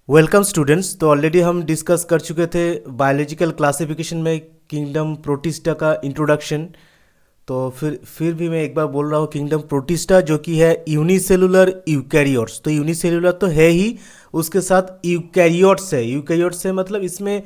Welcome students. तो already हम discuss कर चुके थे बायोलॉजिकल क्लासिफिकेशन में किंगडम प्रोटिस्टा का इंट्रोडक्शन। तो फिर भी मैं एक बार बोल रहा हूँ, किंगडम प्रोटिस्टा जो कि है यूनिसेलुलर यूकैरियोट्स। तो यूनिसेलुलर तो है ही, उसके साथ यूकैरियोट्स है। यूकैरियोट्स है मतलब इसमें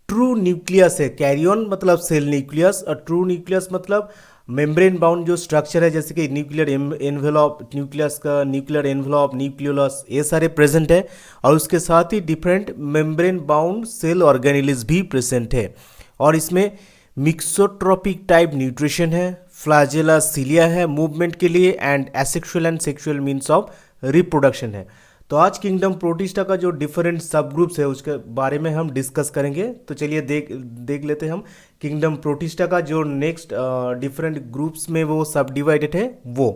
ट्रू न्यूक्लियस है। कैरियन मतलब सेल न्यूक्लियस, और ट्रू न्यूक्लियस मतलब मेम्ब्रेन बाउंड जो स्ट्रक्चर है, जैसे कि न्यूक्लियर एनवेलप, न्यूक्लियस का न्यूक्लियर एनवेलप, न्यूक्लियोलस, ये सारे प्रेजेंट है। और उसके साथ ही different membrane bound cell organelles भी प्रेजेंट है। और इसमें मिक्सोट्रोपिक टाइप न्यूट्रिशन है, फ्लैजेला सीलिया है मूवमेंट के लिए, and asexual and sexual means of reproduction है। तो आज किंगडम प्रोटिस्टा का जो डिफरेंट सब ग्रुप्स है उसके बारे में हम डिस्कस करेंगे। तो चलिए देख लेते हैं हम किंगडम प्रोटिस्टा का जो नेक्स्ट डिफरेंट ग्रुप्स में वो सब डिवाइडेड है वो।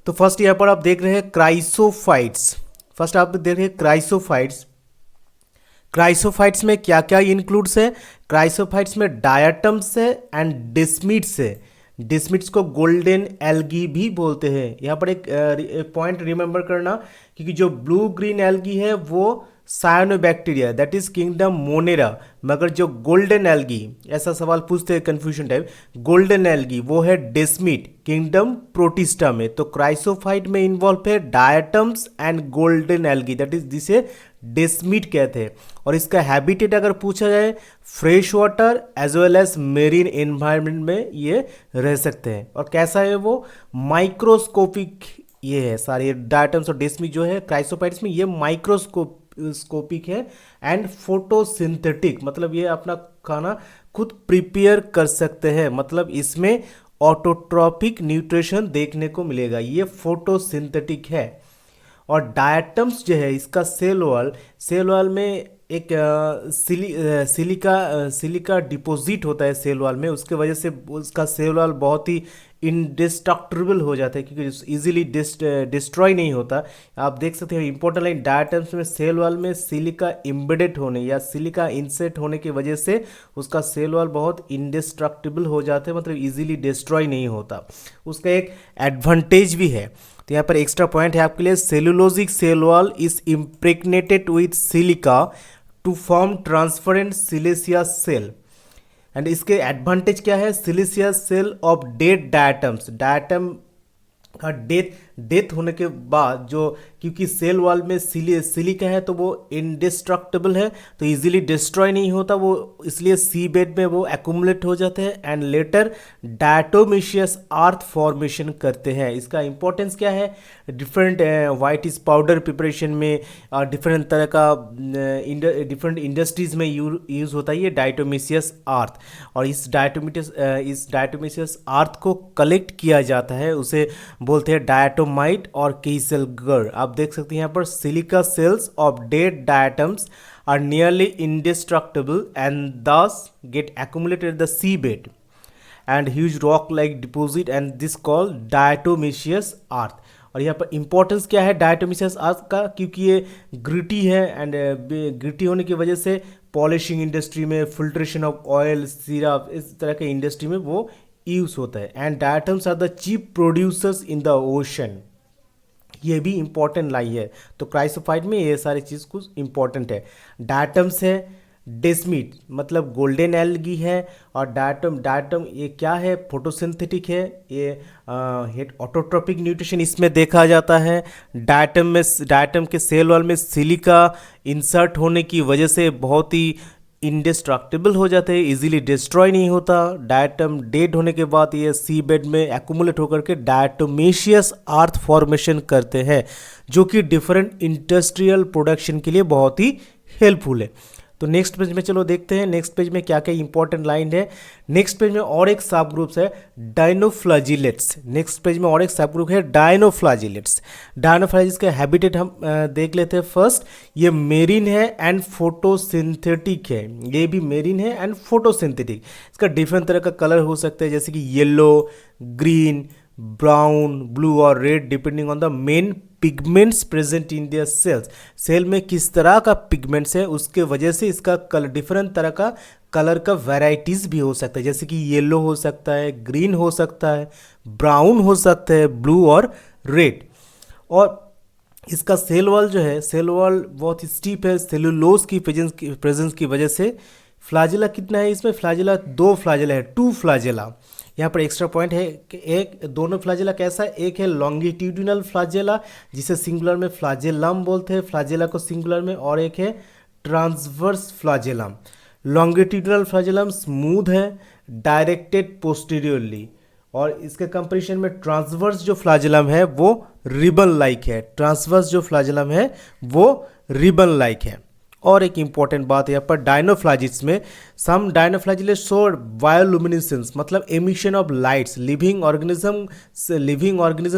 तो फर्स्ट यहाँ पर आप देख रहे हैं क्राइसोफाइट्स। फर्स्ट आप देख रहे हैं क्राइसोफाइट्स। क्राइसोफाइट्स में क्या क्या इंक्लूड्स है? क्राइसोफाइट्स में डायटम्स है एंड डिस्मिड्स है। डिस्मिड्स को गोल्डन एल्गी भी बोलते हैं। यहाँ पर एक पॉइंट रिमेंबर करना, क्योंकि जो ब्लू ग्रीन एल्गी है वो cyanobacteria, that is kingdom Monera. मगर जो गोल्डन एल्गी, ऐसा सवाल पूछते हैं कंफ्यूजन टाइप, गोल्डन एल्गी वो है डेस्मिड किंगडम प्रोटिस्टा में। तो क्राइसोफाइट में इन्वॉल्व है diatoms and golden algae, that is जिसे डेस्मिड कहते हैं। और इसका हैबिटेट अगर पूछा जाए, fresh water as well as marine environment में ये रह सकते हैं। और कैसा है वो? माइक्रोस्कोपिक ये है सारे डायटम्स और डेस्मिड जो है क्राइसोफाइट्स में, ये माइक्रोस्कोपिक है एंड फोटोसिंथेटिक, मतलब ये अपना खाना खुद प्रिपेयर कर सकते हैं। मतलब इसमें ऑटोट्रॉपिक न्यूट्रिशन देखने को मिलेगा, ये फोटोसिंथेटिक है। और डायटम्स जो है इसका सेल वॉल में एक सिलिका डिपॉजिट होता है सेल वॉल में, उसके वजह से उसका सेल वॉल बहुत ही इंडिस्ट्रक्टेबल हो जाता है, क्योंकि इजीली डिस्ट्रॉय नहीं होता। आप देख सकते हो इंपॉर्टेंट लाइन, डायटम्स में सेल वॉल में सिलिका इम्बेडेड होने या सिलिका इंसेट होने की वजह से उसका सेल वॉल बहुत इंडिस्ट्रक्टेबल हो जाता है, मतलब इजीली डिस्ट्रॉय नहीं होता। उसका एक एडवांटेज भी है। तो यहाँ पर एक्स्ट्रा पॉइंट है आपके लिए, cellulosic cell wall is impregnated with silica to form transparent siliceous cell. And इसके एडवांटेज क्या है? Siliceous cell of dead diatoms, diatom का डेथ होने के बाद जो, क्योंकि सेल वॉल में सिलिका है तो वो इंडिस्ट्रक्टेबल है, तो इजीली डिस्ट्रॉय नहीं होता वो, इसलिए सी बेड में वो एक्यूमुलेट हो जाते हैं एंड लेटर डायटोमिशियस अर्थ फॉर्मेशन करते हैं। इसका इंपॉर्टेंस क्या है? Different white is powder preparation में और डिफरेंट तरह का डिफरेंट इंडस्ट्रीज में यूज होता है ये डायटोमिशियस अर्थ। और इस डायटोमिशियस अर्थ को कलेक्ट किया जाता है, उसे बोलते हैं डायटोमाइट और कीसेलगर। आप देख सकते हैं यहाँ पर, silica cells of dead diatoms are nearly indestructible and this get accumulated the seabed and huge rock like deposit and this called diatomaceous earth। और यहाँ पर इंपॉर्टेंस क्या है डायटोमिशियस अर्थ का? क्योंकि ये ग्रिटी है एंड ग्रिटी होने की वजह से पॉलिशिंग इंडस्ट्री में, फिल्ट्रेशन ऑफ ऑयल, सिरप, इस तरह के इंडस्ट्री में वो यूज होता है। And diatoms are the chief producers in the ocean, ये भी इंपॉर्टेंट लाई है। तो क्राइसोफाइट में ये सारी चीज़ कुछ इंपॉर्टेंट है। डायटम्स है, डेस्मिड मतलब गोल्डन एल्गी है, और डायटम ये क्या है? फोटोसिंथेटिक है, ये ऑटोट्रोपिक न्यूट्रिशन इसमें देखा जाता है। डायटम के सेल वॉल में सिलिका इंसर्ट होने की वजह से बहुत ही इंडिस्ट्रक्टेबल हो जाते हैं, इजीली डिस्ट्रॉय नहीं होता। डायटम डेड होने के बाद ये सी बेड में एक्यूमुलेट होकर के डायटोमेशियस अर्थ फॉर्मेशन करते हैं, जो कि डिफरेंट इंडस्ट्रियल प्रोडक्शन के लिए बहुत ही हेल्पफुल है। तो नेक्स्ट पेज में चलो देखते हैं नेक्स्ट पेज में क्या क्या इंपॉर्टेंट लाइन है। नेक्स्ट पेज में और एक सब ग्रुप्स है डायनोफ्लैजिलेट्स। नेक्स्ट पेज में और एक सब ग्रुप है डायनोफ्लैजिलेट्स। डायनोफ्लैजिलेट्स का हैबिटेट हम देख लेते हैं। फर्स्ट, ये मेरीन है एंड फोटोसिंथेटिक है, ये भी मेरीन है एंड फोटोसिंथेटिक। इसका डिफरेंट तरह का कलर हो सकता है, जैसे कि येलो, ग्रीन, ब्राउन, ब्लू और red, depending on the main pigments present in their cells. Cell में किस तरह का पिगमेंट्स है उसके वजह से इसका कलर, डिफरेंट तरह का कलर का वैरायटीज भी हो सकता है, जैसे कि येलो हो सकता है, ग्रीन हो सकता है, ब्राउन हो सकता है, ब्लू और रेड। और इसका सेल वॉल जो है, सेल वॉल बहुत स्टीप है सेलुलोज की प्रेजेंस की वजह से। फ्लाजिला कितना है इसमें, फ्लाजिला 2 फ्लाजिला है, 2 फ्लाजिला। यहाँ पर एक्स्ट्रा पॉइंट है कि एक दोनों फ्लाजिला कैसा है, एक है लॉन्गिट्यूडिनल फ्लाजिला जिसे सिंगुलर में फ्लाजेलम बोलते हैं, फ्लाजिला को सिंगुलर में, और एक है ट्रांसवर्स फ्लाजेलम। लॉन्गिट्यूडिनल फ्लाजेलम स्मूथ है, डायरेक्टेड पोस्टीरियरली, और इसके कंपेरिजन में ट्रांसवर्स जो फ्लाजेलम है वो रिबन लाइक है, ट्रांसवर्स जो फ्लाजेलम है वो रिबन लाइक है। और एक इंपॉर्टेंट बात यहाँ पर डायनोफ्लाजिट्स में, सम डायनोफ्लाजिलेट्स शो बायोलुमिनेसेंस, मतलब emission of lights, living organism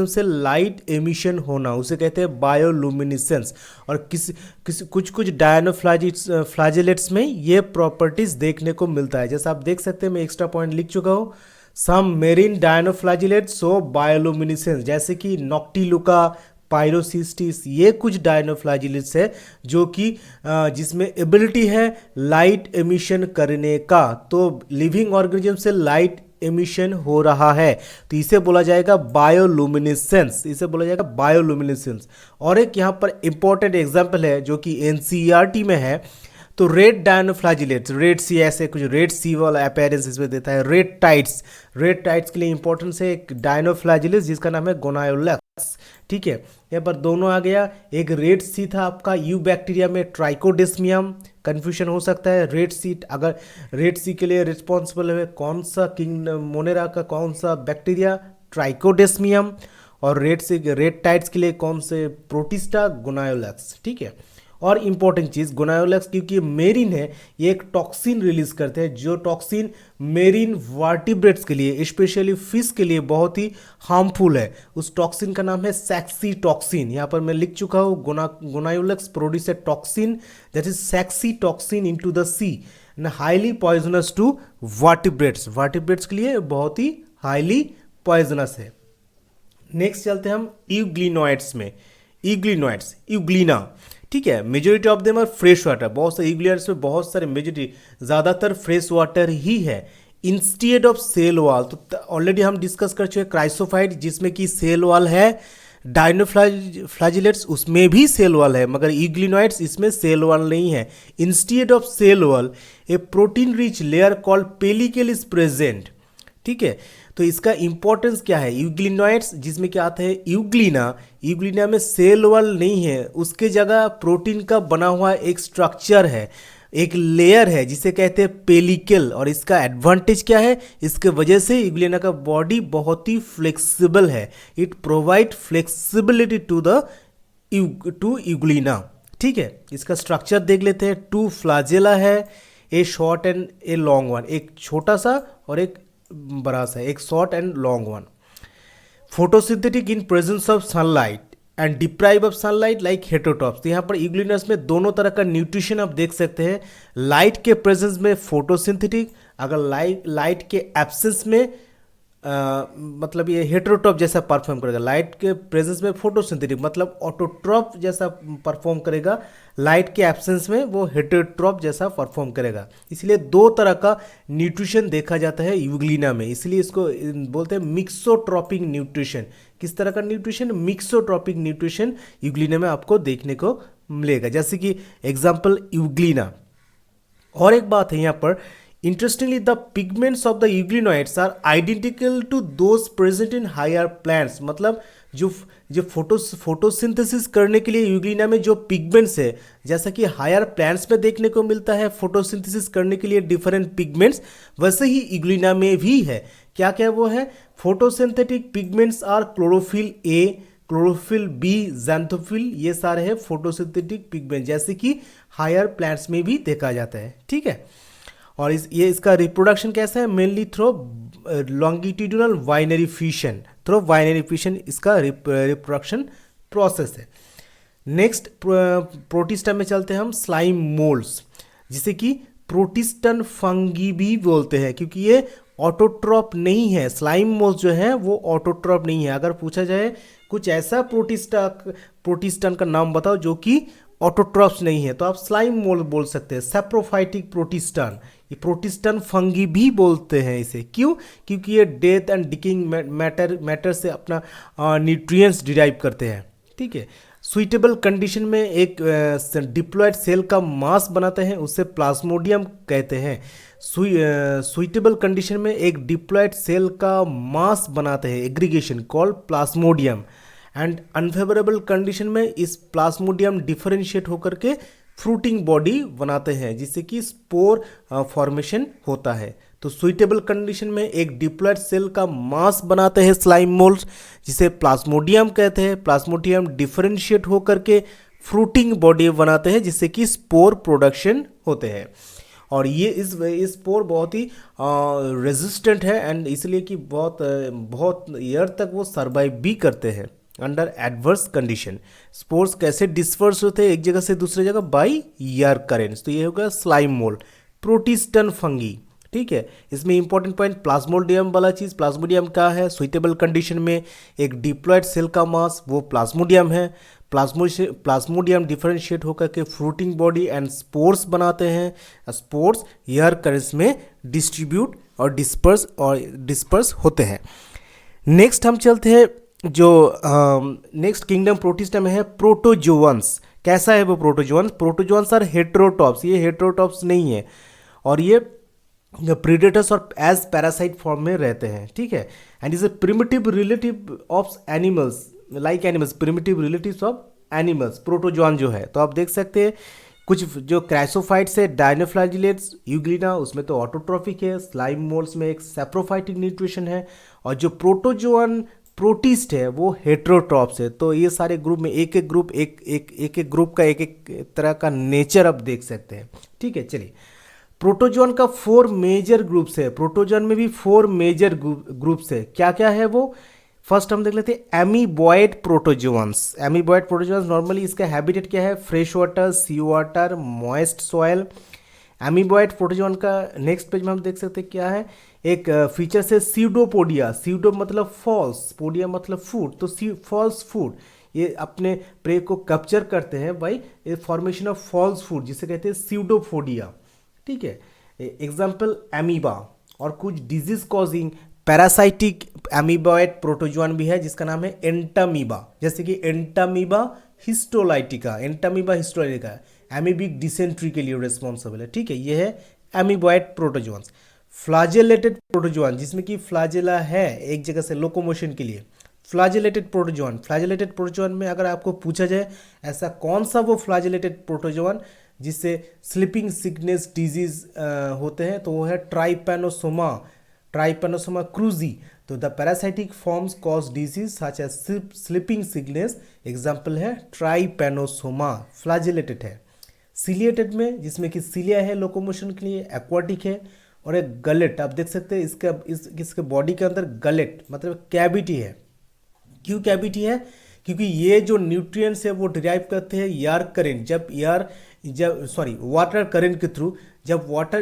से लाइट एमिशन होना, उसे कहते हैं बायोलुमिनेसेंस। और कुछ डायनोफ्लाजिलेट्स में ये प्रॉपर्टीज देखने को मिलता है, जैसा आप देख सकते हैं, मैं एक्स्ट्रा पॉइंट लिख चुका हूँ। सम मेरीन डायनोफ्लाजिलेट्स शो बायोलुमिनेसेंस, जैसे कि नॉक्टिलुका, पायरोसिस्टिस, ये कुछ डायनोफ्लाजिलेट्स है जो कि जिसमें एबिलिटी है लाइट एमिशन करने का, तो लिविंग ऑर्गेनिज्म से लाइट एमिशन हो रहा है तो इसे बोला जाएगा बायोलुमिनेसेंस, इसे बोला जाएगा बायोलुमिनेसेंस। और एक यहाँ पर इंपॉर्टेंट एग्जांपल है जो कि एनसीईआरटी में है, तो रेड डायनोफ्लाजिलेट्स, रेड सी, ऐसे कुछ रेड सी वाला अपीयरेंस इसमें देता है। रेड टाइट्स के लिए इंपॉर्टेंस है एक डायनोफ्लाजिलेट्स जिसका नाम है गोनायोलेक्स, ठीक है। यहाँ पर दोनों आ गया, एक रेड सी था आपका यू बैक्टीरिया में ट्राइकोडेस्मियम, कन्फ्यूजन हो सकता है। रेड सी, अगर रेड सी के लिए रिस्पॉन्सिबल है कौन सा, किंग मोनेरा का कौन सा बैक्टीरिया, ट्राइकोडेस्मियम। और रेड टाइट्स के लिए कौन से, प्रोटिस्टा, गोनायोलेक्स, ठीक है। और इंपॉर्टेंट चीज़ गोनायोलेक्स, क्योंकि मेरिन है, ये एक टॉक्सिन रिलीज करते हैं, जो टॉक्सिन मेरिन वर्टिब्रेट्स के लिए, स्पेशली फिश के लिए बहुत ही हार्मफुल है। उस टॉक्सिन का नाम है सैक्सी टॉक्सिन, यहाँ पर मैं लिख चुका हूँ। Gonyaulax produce a toxin that is saxitoxin into the sea and highly poisonous to vertebrates के लिए बहुत ही हाईली पॉइजनस है। नेक्स्ट चलते हैं हम यूग्लिनॉइड्स में। यूग्लिना, ठीक है। Majority of them are fresh water, बहुत सारे यूग्लिनॉइड्स में बहुत सारे मेजोरिटी ज़्यादातर फ्रेश वाटर ही है। इंस्टेड ऑफ सेल वॉल, तो ऑलरेडी हम डिस्कस कर चुके क्राइसोफाइट जिसमें कि सेल वॉल है, डायनोफ्लाजिलेट्स उसमें भी सेल वॉल है, मगर यूग्लिनॉइड्स इसमें सेल वॉल नहीं है। Instead of cell wall a protein rich layer called pellicle is present, ठीक है। तो इसका इंपॉर्टेंस क्या है, यूग्लिनॉइड्स जिसमें क्या आता है यूग्लिना में सेल वॉल नहीं है, उसके जगह प्रोटीन का बना हुआ एक स्ट्रक्चर है, एक लेयर है जिसे कहते हैं पेलिकल। और इसका एडवांटेज क्या है, इसके वजह से यूग्लिना का बॉडी बहुत ही फ्लेक्सिबल है, it provide flexibility to euglena, ठीक है। इसका स्ट्रक्चर देख लेते हैं। 2 फ्लाजेला है, ए short and a long one, एक छोटा सा और एक बड़ा सा, एक short and long one. Photosynthetic in presence of sunlight and deprive of sunlight like heterotrophs. तो यहाँ पर यूग्लिनस में दोनों तरह का न्यूट्रिशन आप देख सकते हैं, लाइट के प्रेजेंस में फोटोसिंथेटिक, अगर लाइट के एब्सेंस में मतलब ये हेटेरोट्रॉप जैसा परफॉर्म करेगा, लाइट के प्रेजेंस में फोटोसिंथेटिक मतलब ऑटोट्रॉप जैसा परफॉर्म करेगा, लाइट के एब्सेंस में वो हेटेरोट्रॉप जैसा परफॉर्म करेगा। इसलिए 2 तरह का न्यूट्रिशन देखा जाता है यूग्लिना में, इसलिए इसको बोलते हैं मिक्सोट्रॉपिक न्यूट्रिशन। किस तरह का न्यूट्रिशन, मिक्सोट्रॉपिक न्यूट्रिशन यूग्लिना में आपको देखने को मिलेगा, जैसे कि एग्जाम्पल यूग्लिना। और एक बात है यहाँ पर, interestingly the pigments of the euglenoids are identical to those present in higher plants, मतलब जो फोटोसिंथेसिस करने के लिए यूग्लिना में जो पिगमेंट्स है, जैसा कि हायर प्लांट्स में देखने को मिलता है फोटोसिंथेसिस करने के लिए डिफरेंट पिगमेंट्स, वैसे ही यूग्लिना में भी है। क्या क्या वो है, photosynthetic pigments are chlorophyll A, chlorophyll B, xanthophyll, ये सारे हैं फोटोसिंथेटिक पिगमेंट, जैसे कि हायर प्लांट्स में भी देखा जाता है, ठीक है। और इसका रिप्रोडक्शन कैसा है, mainly through longitudinal binary fission, इसका रिप्रोडक्शन प्रोसेस है। नेक्स्ट प्रोटिस्टा में चलते हैं हम, स्लाइम मोल्ड्स, जिसे कि प्रोटिस्टन फंगी भी बोलते हैं, क्योंकि ये ऑटोट्रॉप नहीं है। स्लाइम मोल्ड्स जो है वो ऑटोट्रॉप नहीं है। अगर पूछा जाए कुछ ऐसा प्रोटिस्टन का नाम बताओ जो कि ऑटोट्रॉप्स नहीं है, तो आप स्लाइम मोल्ड बोल सकते हैं। सैप्रोफाइटिक प्रोटिस्टन, ये प्रोटिस्टन फंगी भी बोलते हैं इसे, क्यों, क्योंकि ये डेथ एंड डिकिंग मैटर से अपना न्यूट्रिएंट्स डिराइव करते हैं, ठीक है। सुइटेबल कंडीशन में एक डिप्लॉयड सेल का मास बनाते हैं, उससे प्लाज्मोडियम कहते हैं। सुइटेबल कंडीशन में एक डिप्लॉयड सेल का मास बनाते हैं, aggregation called Plasmodium. And unfavourable condition में इस प्लाज्मोडियम डिफरेंशिएट होकर के फ्रूटिंग बॉडी बनाते हैं, जिससे कि स्पोर फॉर्मेशन होता है। तो सुइटेबल कंडीशन में एक डिप्लॉयड सेल का मास बनाते हैं स्लाइम मोल्ड्स, जिसे प्लाज्मोडियम कहते हैं। प्लाज्मोडियम डिफरेंशिएट होकर के फ्रूटिंग बॉडी बनाते हैं, जिससे कि स्पोर प्रोडक्शन होते हैं। और ये इस स्पोर बहुत ही रेजिस्टेंट है, एंड इसलिए कि बहुत ईयर तक वो सर्वाइव भी करते हैं अंडर एडवर्स कंडीशन। स्पोर्स कैसे डिस्पर्स होते हैं एक जगह से दूसरे जगह? By air currents. तो ये होगा स्लाइम मोल्ड। प्रोटिस्टन फंगी, ठीक है। इसमें इंपॉर्टेंट पॉइंट प्लाज्मोडियम वाला चीज़, प्लाज्मोडियम क्या है? सुइटेबल कंडीशन में एक डिप्लॉयड सेल का मास, वो प्लाज्मोडियम है। प्लाज्मोडियम डिफरेंशिएट होकर के फ्रूटिंग बॉडी एंड स्पोर्स बनाते हैं। स्पोर्स एयर करेंट्स में डिस्ट्रीब्यूट और डिस्पर्स होते हैं। नेक्स्ट हम चलते हैं, जो नेक्स्ट किंगडम प्रोटिस्टा में है प्रोटोजोअन्स। कैसा है वो प्रोटोजोअन्स? प्रोटोजोअन्स आर हेटेरोटॉप्स, ये हेटेरोटॉप्स नहीं है, और ये प्रीडेटर्स और एज पैरासाइट फॉर्म में रहते हैं, ठीक है। And is a primitive relative of animals, like animals, primitive relatives of animals protozoan जो है। तो आप देख सकते हैं कुछ जो क्राइसोफाइट्स है, डायनोफ्लैजिलेट्स, यूग्लिना, उसमें तो ऑटोट्रॉफिक है। स्लाइम मोल्ड्स में एक सेप्रोफाइटिक न्यूट्रिशन है, और जो प्रोटोजोआन प्रोटिस्ट है वो हेटेरोट्रॉप्स है। तो ये सारे ग्रुप में एक एक ग्रुप का एक एक तरह का नेचर आप देख सकते हैं, ठीक है। चलिए, प्रोटोजोन का 4 मेजर ग्रुप्स है। प्रोटोजोन में भी 4 मेजर ग्रुप्स है। क्या क्या है वो? फर्स्ट हम देख लेते हैं amoeboid protozoans. Amoeboid protozoans normally इसका हैबिटेट क्या है? Fresh water, sea water, moist soil. Amoeboid protozoan का नेक्स्ट पेज में हम देख सकते हैं क्या है। एक फीचर से सीडोपोडिया। सीडो मतलब फॉल्स, पोडिया मतलब फूड, तो फॉल्स फूड, ये अपने प्रे को कैप्चर करते हैं by formation of false food, जिसे कहते हैं सीडोपोडिया, ठीक है। Example amoeba. और कुछ disease causing parasitic amoeboid protozoan भी है, जिसका नाम है एंटामीबा, जैसे कि entamoeba histolytica. Entamoeba histolytica amoebic dysentery के लिए रिस्पॉन्सिबल है, ठीक है। ये है एमीबॉयड प्रोटोजोआन्स। फ्लैजेलेटेड प्रोटोजोआन, जिसमें कि फ्लैजेला है एक जगह से लोकोमोशन के लिए। फ्लैजेलेटेड प्रोटोजोआन, फ्लैजेलेटेड प्रोटोजोआन में अगर आपको पूछा जाए ऐसा कौन सा वो फ्लैजेलेटेड प्रोटोजोआन जिससे स्लीपिंग सिकनेस डिजीज होते हैं, तो वो है ट्राइपैनोसोमा क्रूजी। तो the parasitic forms cause disease such as sleeping sickness, example है ट्राइपैनोसोमा, फ्लैजेलेटेड है। सिलिएटेड में, जिसमें कि सिलिया है लोकोमोशन के लिए, एक्वाटिक है। और एक गलेट, आप देख सकते हैं इसके बॉडी के अंदर गलेट मतलब कैविटी है। क्यों कैविटी है? क्योंकि ये जो न्यूट्रिएंट्स है वो डिराइव करते हैं एयर करेंट, वाटर करेंट के थ्रू। जब वाटर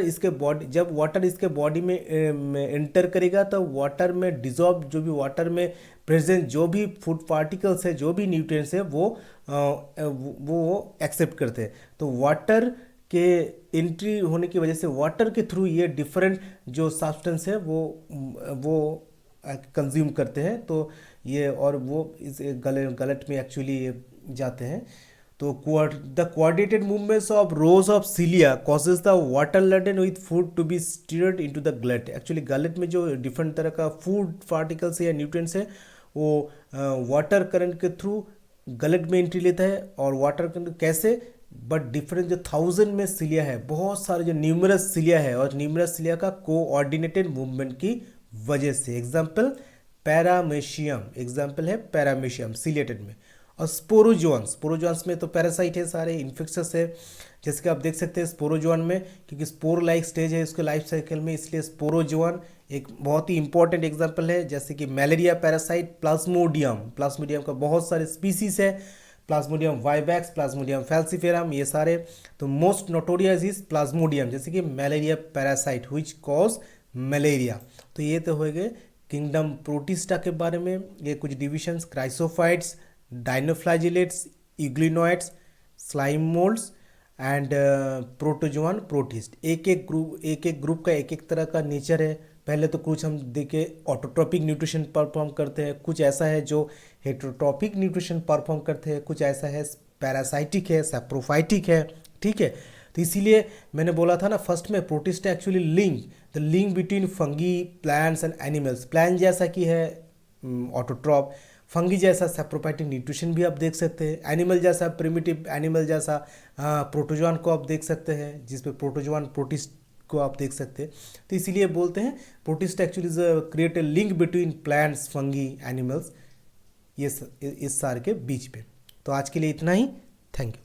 इसके बॉडी में एंटर करेगा, तो वाटर में डिजॉल्व, जो भी वाटर में प्रेजेंट जो भी फूड पार्टिकल्स है, जो भी न्यूट्रिएंट्स है, वो एक्सेप्ट करते हैं। तो वाटर के एंट्री होने की वजह से वाटर के थ्रू ये डिफरेंट जो सब्सटेंस है वो कंज्यूम करते हैं। तो ये और वो इस गलट में एक्चुअली जाते हैं। तो the coordinated movements of rows of cilia causes the water laden with food to be stirred into the gullet। Actually gullet में जो डिफरेंट तरह का फूड पार्टिकल्स है या न्यूट्रिएंट्स है, वो वाटर करंट के थ्रू गलट में एंट्री लेता है। और वाटर करंट कैसे? बट डिफरेंट जो 1000 में सिलिया है, बहुत सारे जो न्यूमरस सिलिया है, और न्यूमरस सिलिया का कोऑर्डिनेटेड मूवमेंट की वजह से। एग्जाम्पल पैरामेशियम सिलिएटेड में। और स्पोरोजोन्स में तो पैरासाइट है, सारे इन्फेक्शस है, जैसे कि आप देख सकते हैं स्पोरोजोन में, क्योंकि स्पोर लाइक स्टेज है उसके लाइफ साइकिल में, इसलिए स्पोरोजोन एक बहुत ही इंपॉर्टेंट एग्जांपल है। जैसे कि मलेरिया पैरासाइट प्लाज्मोडियम का बहुत सारे स्पीसीज है, प्लाज्मोडियम वाइवैक्स, प्लाज्मोडियम फैल्सिफेरम, ये सारे। तो मोस्ट नोटोरियस इज प्लाज्मोडियम, जैसे कि malaria parasite which cause malaria. तो ये तो हो गए किंगडम प्रोटिस्टा के बारे में। ये कुछ divisions, chrysophytes, dinoflagellates, euglenoids, slime moulds and protozoan protist. एक एक ग्रुप का एक एक तरह का नेचर है। पहले तो कुछ हम देखे ऑटोट्रॉपिक न्यूट्रिशन परफॉर्म करते हैं, कुछ ऐसा है जो हेटरोट्रॉपिक न्यूट्रिशन परफॉर्म करते हैं, कुछ ऐसा है पैरासाइटिक है, सैप्रोफाइटिक है। ठीक है, तो इसीलिए मैंने बोला था ना फर्स्ट में, protist actually the link between fungi, plants and animals. Plant जैसा कि है ऑटोट्रॉप, फंगी जैसा सैप्रोफाइटिक न्यूट्रिशन भी आप देख सकते हैं, एनिमल जैसा प्रिमिटिव एनिमल जैसा प्रोटोजोआन को आप देख सकते हैं, जिसपे प्रोटोजोआन प्रोटिस्ट को आप देख सकते हैं। तो इसीलिए बोलते हैं protist actually create a link between plants, fungi, animals, ये इस सारे के बीच पे। तो आज के लिए इतना ही। Thank you.